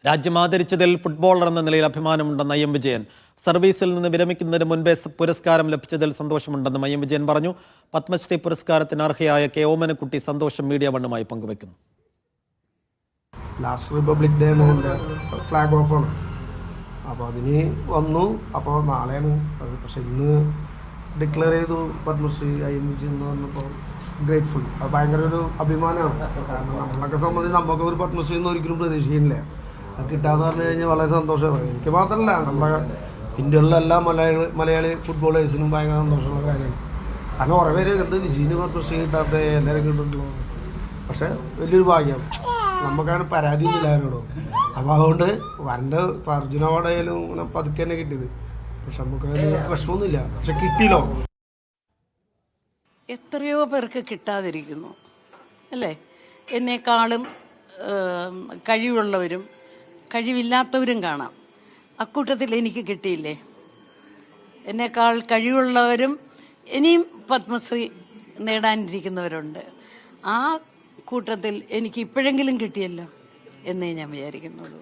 രാജ്യം ആദരിച്ചതിൽ ഫുട്ബോളർ എന്ന നിലയിൽ അഭിമാനമുണ്ടെന്ന് ഐ എം വിജയൻ. സർവീസിൽ നിന്ന് വിരമിക്കുന്നതിന് മുൻപേ പുരസ്കാരം ലഭിച്ചതിൽ സന്തോഷമുണ്ടെന്നും ഐ എം വിജയൻ പറഞ്ഞു. പത്മശ്രീ പുരസ്കാരത്തിന് അർഹയായ കെ ഓമനക്കുട്ടി സന്തോഷം മീഡിയ വണ്ണുമായി പങ്കുവെക്കുന്നു. Last republic day flag off ആണ്. അപ്പോൾ അതിന് വന്നു. അപ്പോൾ നാളെയാണ് അത്. പക്ഷെ ഇന്ന് ഡിക്ലെയർ ചെയ്തു പത്മശ്രീ ഐ എം വിജയൻ എന്ന് പറഞ്ഞപ്പോൾ ഗ്രേറ്റ്ഫുൾ. അത് ഭയങ്കര ഒരു അഭിമാനമാണ്. കാരണം നമ്മളൊക്കെ സംബന്ധിച്ച് നമുക്ക് ഒരു പത്മശ്രീ ഒന്നും ഒരിക്കലും പ്രതീക്ഷിക്കുന്നില്ല. അത് കിട്ടാന്ന് പറഞ്ഞു കഴിഞ്ഞാൽ വളരെ സന്തോഷമാണ്. എനിക്ക് മാത്രമല്ല, നമ്മുടെ ഇന്ത്യയിലുള്ള എല്ലാ മലയാളി ഫുട്ബോളേഴ്സിനും ഭയങ്കര സന്തോഷമുള്ള കാര്യമാണ്. കാരണം കുറേ പേര് എന്ത് വിജയിന് പത്മശ്രീ കിട്ടാത്ത എല്ലാവരും കിട്ടുന്നുള്ളൂ. പക്ഷെ വലിയൊരു ഭാഗ്യം. നമുക്കങ്ങനെ പരാതിയൊന്നുമില്ല ആരോടോ. അപ്പോൾ അതുകൊണ്ട് വരണ്ട അർജുന അവാർഡായാലും ഇങ്ങനെ പതുക്കെ തന്നെ കിട്ടിയത്. പക്ഷെ നമുക്ക് വിഷമമൊന്നുമില്ല. പക്ഷെ കിട്ടിയില്ലോ. എത്രയോ പേർക്ക് കിട്ടാതിരിക്കുന്നു അല്ലേ? എന്നെക്കാളും കഴിവുള്ളവരും കഴിവില്ലാത്തവരും കാണാം. അക്കൂട്ടത്തിൽ എനിക്ക് കിട്ടിയില്ലേ? എന്നേക്കാൾ കഴിവുള്ളവരും ഇനിയും പത്മശ്രീ നേടാനിരിക്കുന്നവരുണ്ട്. ആ കൂട്ടത്തിൽ എനിക്ക് ഇപ്പോഴെങ്കിലും കിട്ടിയല്ലോ എന്നേ ഞാൻ വിചാരിക്കുന്നുള്ളൂ.